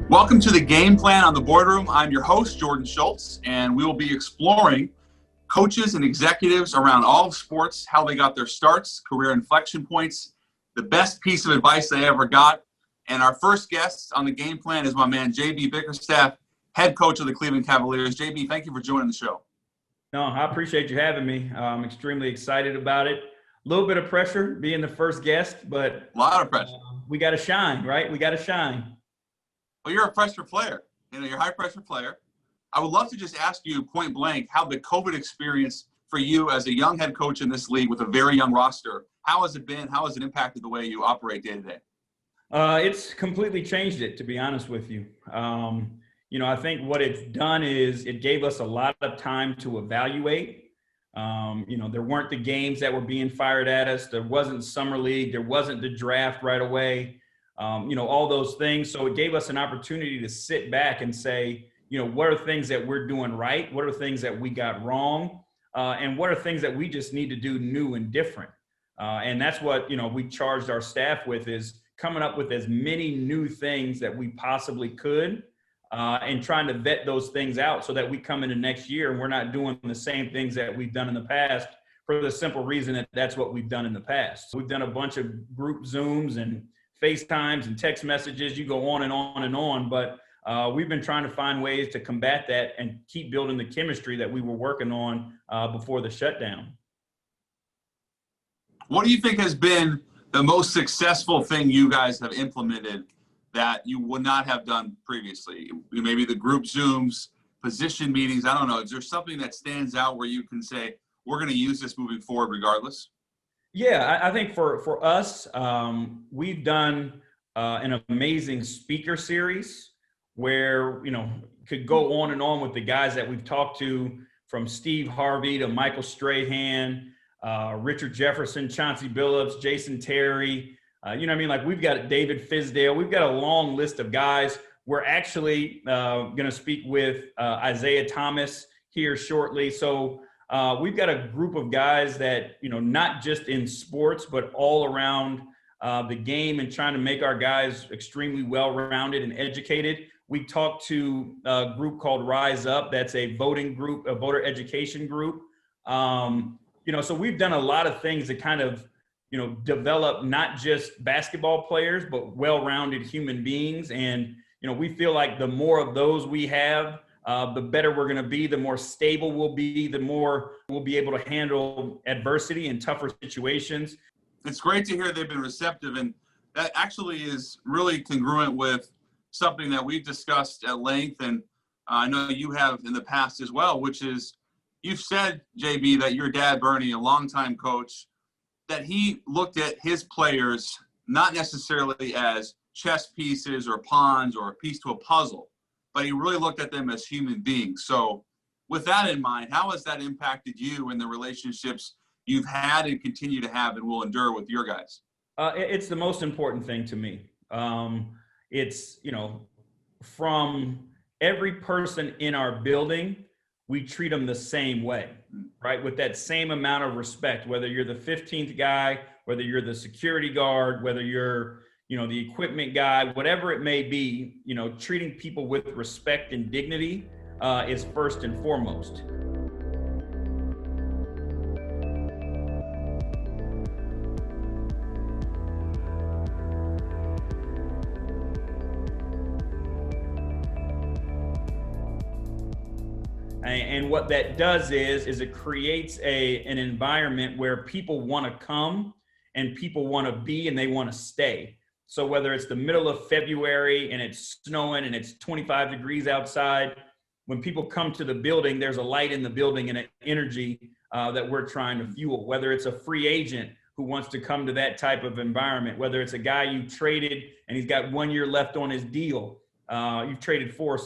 Welcome to the Game Plan on the Boardroom. I'm your host, Jordan Schultz, and we will be exploring coaches and executives around all of sports, how they got their starts, career inflection points, the best piece of advice they ever got. And our first guest on the Game Plan is my man, JB Bickerstaff, head coach of the Cleveland Cavaliers. JB, thank you for joining the show. No, I appreciate you having me. I'm extremely excited about it. A little bit of pressure being the first guest, but a lot of pressure. We got to shine, right? We got to shine. Well, you're a pressure player. You're a high pressure player. I would love to just ask you point blank how the COVID experience for you as a young head coach in this league with a very young roster, how has it been? How has it impacted the way you operate day to day? It's completely changed it, to be honest with you. I think what it's done is it gave us a lot of time to evaluate. There weren't the games that were being fired at us. There wasn't summer league. There wasn't the draft right away. All those things. So it gave us an opportunity to sit back and say, what are things that we're doing right? What are things that we got wrong? And what are things that we just need to do new and different? And that's what, we charged our staff with, is coming up with as many new things that we possibly could and trying to vet those things out so that we come into next year and we're not doing the same things that we've done in the past, for the simple reason that that's what we've done in the past. We've done a bunch of group Zooms and FaceTimes and text messages. You go on and on and on, but we've been trying to find ways to combat that and keep building the chemistry that we were working on before the shutdown. What do you think has been the most successful thing you guys have implemented that you would not have done previously? Maybe the group Zooms, position meetings, I don't know. Is there something that stands out where you can say, we're going to use this moving forward regardless? Yeah, I think for us, we've done an amazing speaker series where, could go on and on with the guys that we've talked to, from Steve Harvey to Michael Strahan, Richard Jefferson, Chauncey Billups, Jason Terry. We've got David Fizdale. We've got a long list of guys. We're actually going to speak with Isaiah Thomas here shortly. So we've got a group of guys that, not just in sports, but all around the game, and trying to make our guys extremely well-rounded and educated. We talked to a group called Rise Up. That's a voting group, a voter education group. So we've done a lot of things to kind of, develop not just basketball players, but well-rounded human beings. And, we feel like the more of those we have, the better we're going to be, the more stable we'll be, the more we'll be able to handle adversity and tougher situations. It's great to hear they've been receptive, and that actually is really congruent with something that we've discussed at length, and I know you have in the past as well, which is you've said, JB, that your dad, Bernie, a longtime coach, that he looked at his players not necessarily as chess pieces or pawns or a piece to a puzzle, but he really looked at them as human beings. So with that in mind, how has that impacted you and the relationships you've had and continue to have and will endure with your guys? It's the most important thing to me. It's, from every person in our building, we treat them the same way, right? With that same amount of respect, whether you're the 15th guy, whether you're the security guard, whether you're, the equipment guy, whatever it may be, treating people with respect and dignity is first and foremost. And what that does is it creates an environment where people want to come and people want to be and they want to stay. So whether it's the middle of February and it's snowing and it's 25 degrees outside, when people come to the building, there's a light in the building and an energy that we're trying to fuel. Whether it's a free agent who wants to come to that type of environment, whether it's a guy you traded and he's got 1 year left on his deal, you've traded for,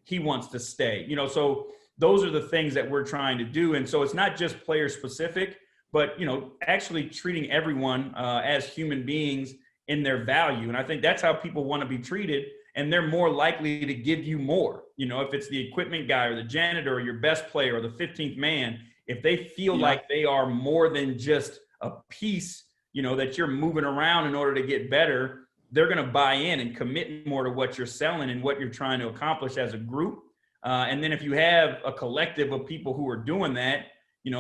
he wants to stay. So those are the things that we're trying to do. And so it's not just player specific, but, actually treating everyone as human beings in their value. And I think that's how people want to be treated. And they're more likely to give you more. If it's the equipment guy or the janitor or your best player or the 15th man, if they feel like they are more than just a piece, that you're moving around in order to get better, they're going to buy in and commit more to what you're selling and what you're trying to accomplish as a group. And then if you have a collective of people who are doing that,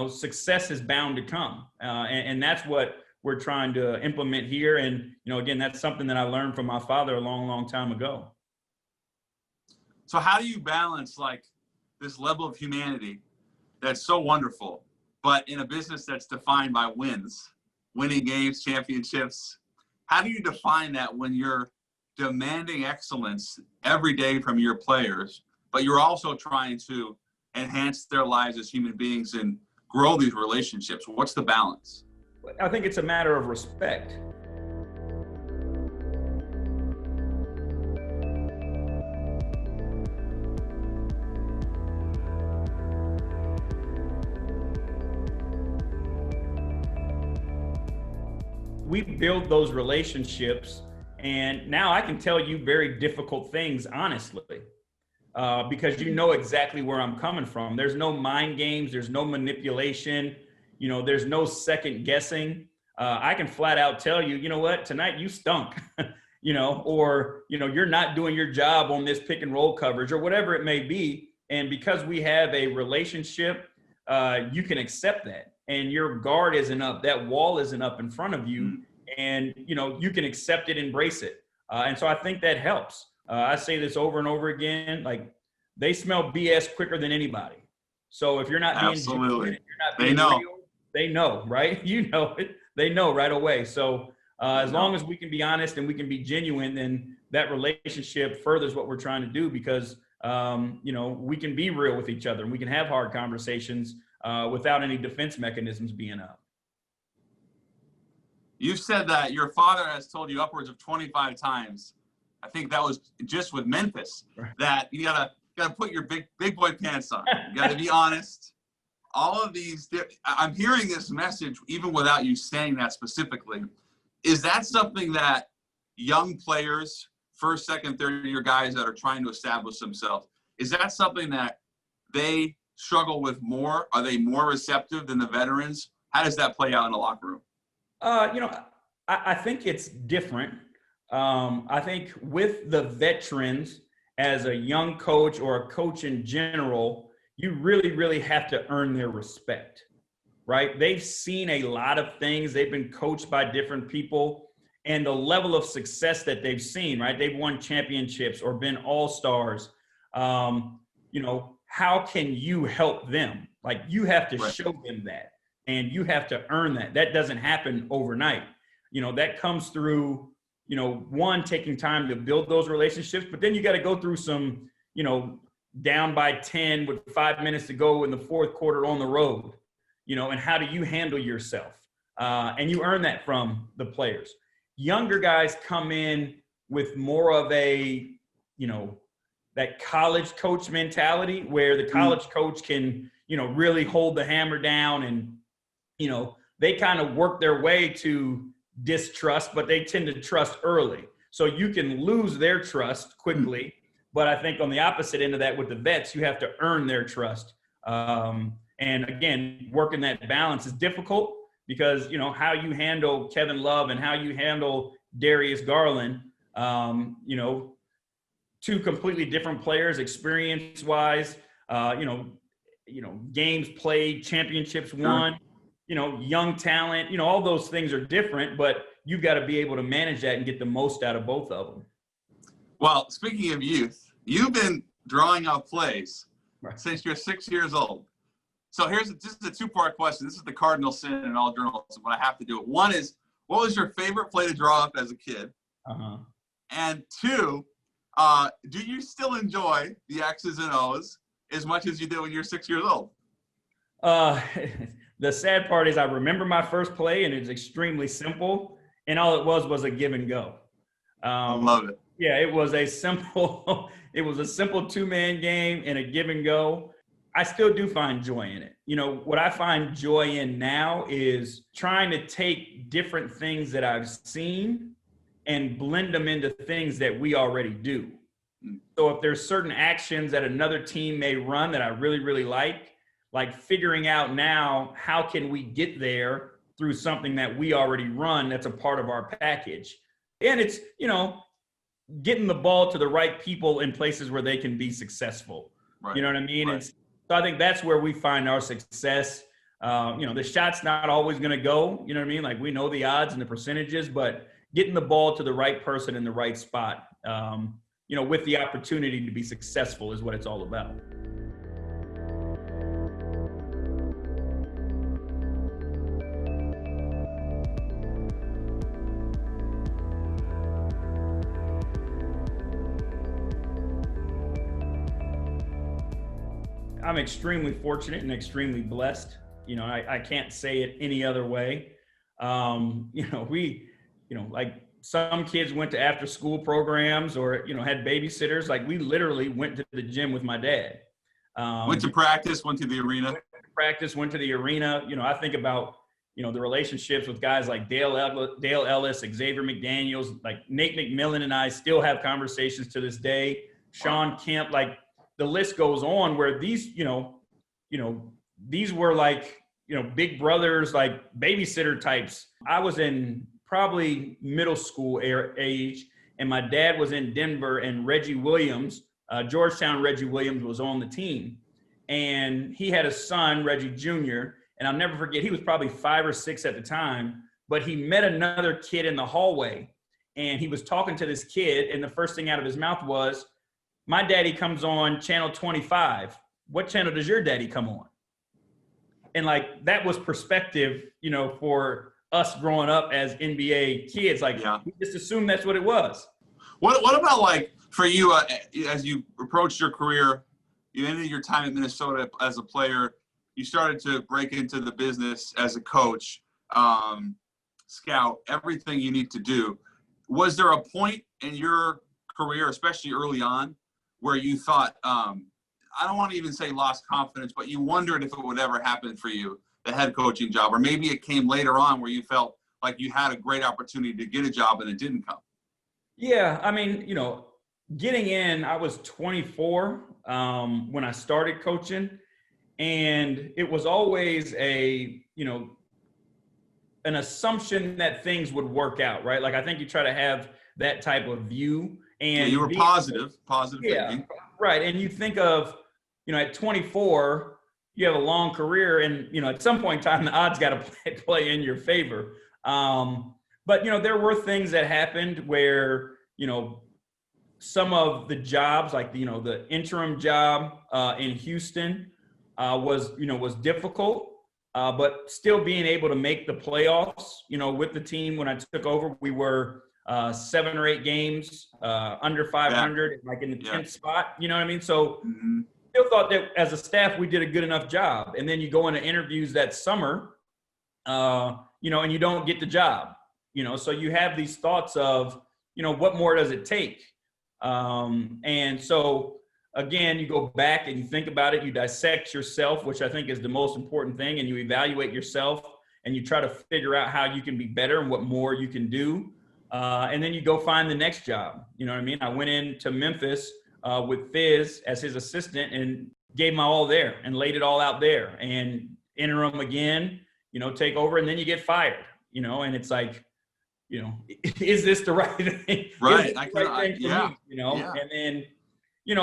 success is bound to come. And that's what we're trying to implement here. And, again, that's something that I learned from my father a long, long time ago. So how do you balance like this level of humanity that's so wonderful, but in a business that's defined by winning games, championships? How do you define that when you're demanding excellence every day from your players, but you're also trying to enhance their lives as human beings and grow these relationships? What's the balance? I think it's a matter of respect. We build those relationships, and now I can tell you very difficult things honestly, because you know exactly where I'm coming from. There's no mind games, there's no manipulation, there's no second guessing. I can flat out tell you, you know what, tonight you stunk, or you're not doing your job on this pick and roll coverage or whatever it may be. And because we have a relationship, you can accept that. And your guard isn't up, that wall isn't up in front of you, and you can accept it, embrace it. And so I think that helps. I say this over and over again, like they smell BS quicker than anybody. So if you're not being genuine, if you're not being real, they know, right? They know right away. So as long as we can be honest and we can be genuine, then that relationship furthers what we're trying to do, because we can be real with each other and we can have hard conversations without any defense mechanisms being up. You said that your father has told you upwards of 25 times, I think that was just with Memphis, that you gotta put your big boy pants on. You gotta be honest. All of these, I'm hearing this message even without you saying that specifically. Is that something that young players, first, second, third year guys that are trying to establish themselves, is that something that they struggle with more? Are they more receptive than the veterans? How does that play out in the locker room? I think it's different. I think with the veterans, as a young coach or a coach in general, you really, really have to earn their respect, right? They've seen a lot of things. They've been coached by different people, and the level of success that they've seen, right? They've won championships or been all-stars. How can you help them? Like, you have to show them that, and you have to earn that. That doesn't happen overnight. That comes through, one, taking time to build those relationships, but then you got to go through some, down by 10 with 5 minutes to go in the fourth quarter on the road, and how do you handle yourself? And you earn that from the players. Younger guys come in with more of a, that college coach mentality, where the college coach can, really hold the hammer down, and, they kind of work their way to distrust, but they tend to trust early. So you can lose their trust quickly. But I think on the opposite end of that, with the vets, you have to earn their trust. And again, working that balance is difficult, because, how you handle Kevin Love and how you handle Darius Garland, two completely different players, experience-wise, games played, championships won, young talent, all those things are different, but you've got to be able to manage that and get the most out of both of them. Well, speaking of youth, you've been drawing out plays since you're 6 years old. So this is a two-part question. This is the cardinal sin in all journalism, but I have to do it. One is, what was your favorite play to draw up as a kid? And two, do you still enjoy the X's and O's as much as you did when you're 6 years old? The sad part is I remember my first play, and it's extremely simple, and all it was a give and go. I love it. Yeah, it was a simple two-man game and a give and go. I still do find joy in it. What I find joy in now is trying to take different things that I've seen and blend them into things that we already do. So if there's certain actions that another team may run that I really, really like figuring out now, how can we get there through something that we already run that's a part of our package? And it's, getting the ball to the right people in places where they can be successful. Right. You know what I mean? Right. So I think that's where we find our success. The shot's not always going to go, you know what I mean? Like, we know the odds and the percentages, but getting the ball to the right person in the right spot, with the opportunity to be successful is what it's all about. I'm extremely fortunate and extremely blessed. I can't say it any other way. Like some kids went to after school programs or, had babysitters. Like, we literally went to the gym with my dad. Went to practice, went to the arena. Went to the arena. I think about, the relationships with guys like Dale Ellis, Xavier McDaniels, like Nate McMillan and I still have conversations to this day. Sean Kemp, like, the list goes on, where these, these were like, big brothers, like babysitter types. I was in probably middle school age, and my dad was in Denver, and Reggie Williams, Georgetown Reggie Williams, was on the team. And he had a son, Reggie Jr., and I'll never forget, he was probably 5 or 6 at the time, but he met another kid in the hallway, and he was talking to this kid, and the first thing out of his mouth was, "My daddy comes on channel 25. What channel does your daddy come on?" And like, that was perspective, for us growing up as NBA kids. Like, we just assumed that's what it was. What about, like, for you, as you approached your career, you ended your time in Minnesota as a player, you started to break into the business as a coach, scout, everything you need to do. Was there a point in your career, especially early on, where you thought, I don't want to even say lost confidence, but you wondered if it would ever happen for you, the head coaching job, or maybe it came later on where you felt like you had a great opportunity to get a job and it didn't come? Yeah. I mean, getting in, I was 24 when I started coaching, and it was always an assumption that things would work out, right? Like, I think you try to have that type of view. And you were positive yeah, thinking. Right. And you think of, at 24, you have a long career, and, at some point in time, the odds got to play in your favor. But, there were things that happened where, some of the jobs, like, the interim job in Houston was difficult, but still being able to make the playoffs, with the team when I took over, we were 7 or 8 games under 500, like in the 10th spot. You know what I mean? So still thought that as a staff, we did a good enough job. And then you go into interviews that summer, and you don't get the job, so you have these thoughts of, what more does it take? And so again, you go back and you think about it, you dissect yourself, which I think is the most important thing. And you evaluate yourself and you try to figure out how you can be better and what more you can do. And then you go find the next job. You know what I mean? I went into Memphis with Fizz as his assistant and gave my all there and laid it all out there, and interim again, take over, and then you get fired, and it's like, is this the right thing? Right. And then,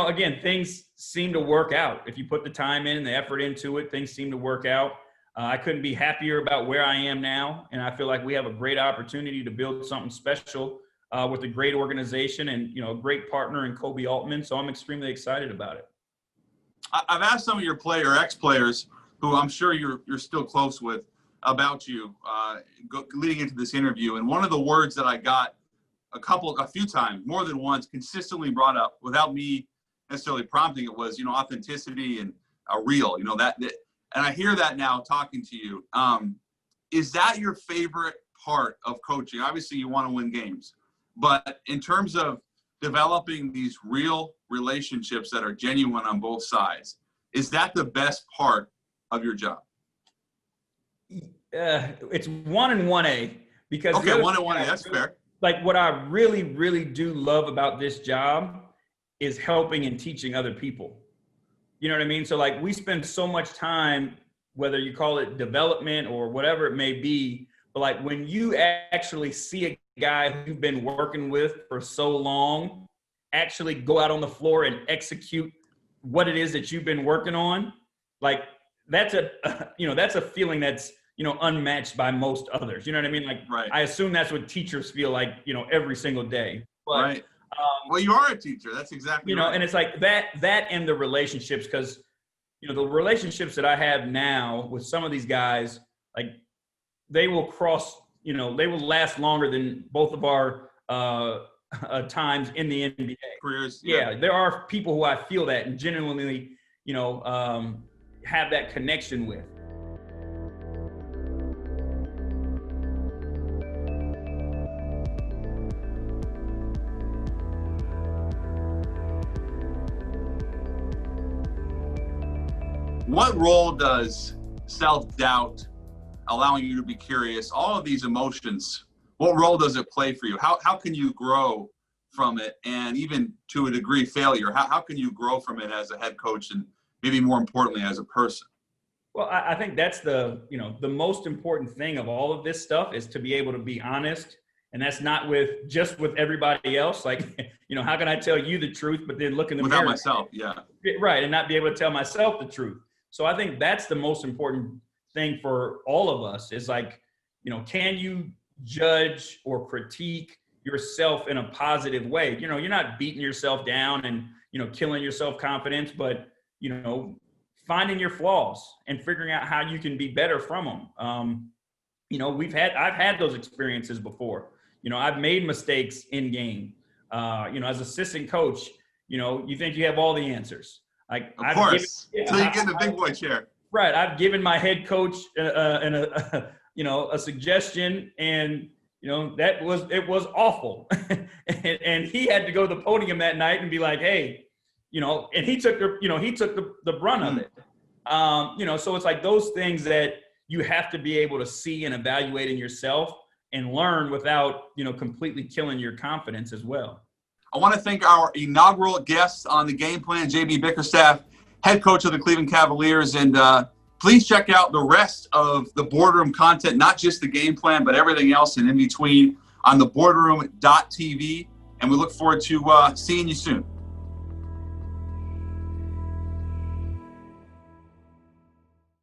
again, things seem to work out. If you put the time in and the effort into it, things seem to work out. I couldn't be happier about where I am now. And I feel like we have a great opportunity to build something special with a great organization and, a great partner in Kobe Altman. So I'm extremely excited about it. I've asked some of your ex-players who I'm sure you're still close with about you leading into this interview. And one of the words that I got a few times, more than once, consistently brought up without me necessarily prompting it was, authenticity and real, that and I hear that now talking to you. Is that your favorite part of coaching? Obviously you want to win games, but in terms of developing these real relationships that are genuine on both sides, is that the best part of your job? It's 1 and 1A, because 1 and 1A, that's fair. Like, what I really, really do love about this job is helping and teaching other people. You know what I mean? So like, we spend so much time, whether you call it development or whatever it may be, but like when you actually see a guy who you've been working with for so long actually go out on the floor and execute what it is that you've been working on, like that's a feeling that's, unmatched by most others. You know what I mean? Like, Right. I assume that's what teachers feel like, every single day. But, right. Well, you are a teacher. That's exactly right. And it's like that and the relationships, because, the relationships that I have now with some of these guys, like they will they will last longer than both of our times in the NBA. Careers. Yeah, there are people who I feel that and genuinely, have that connection with. What role does self-doubt, allowing you to be curious, all of these emotions, what role does it play for you? How can you grow from it, and even to a degree failure? How can you grow from it as a head coach, and maybe more importantly as a person? Well, I think that's the most important thing of all of this stuff is to be able to be honest. And that's not just with everybody else. Like, how can I tell you the truth, but then look in the mirror? Without myself, yeah. Right, and not be able to tell myself the truth. So I think that's the most important thing for all of us is like, can you judge or critique yourself in a positive way? You're not beating yourself down and, killing your self-confidence, but, finding your flaws and figuring out how you can be better from them. I've had those experiences before. I've made mistakes in game. As assistant coach, you think you have all the answers. Like, of course, until you get in the big boy chair. Right. I've given my head coach a suggestion, and it was awful. and he had to go to the podium that night and be like, hey, and he took the brunt of it. So it's like those things that you have to be able to see and evaluate in yourself and learn without, completely killing your confidence as well. I want to thank our inaugural guest on the Game Plan, JB Bickerstaff, head coach of the Cleveland Cavaliers. And please check out the rest of the Boardroom content, not just the Game Plan, but everything else and in between on the boardroom.tv. And we look forward to seeing you soon.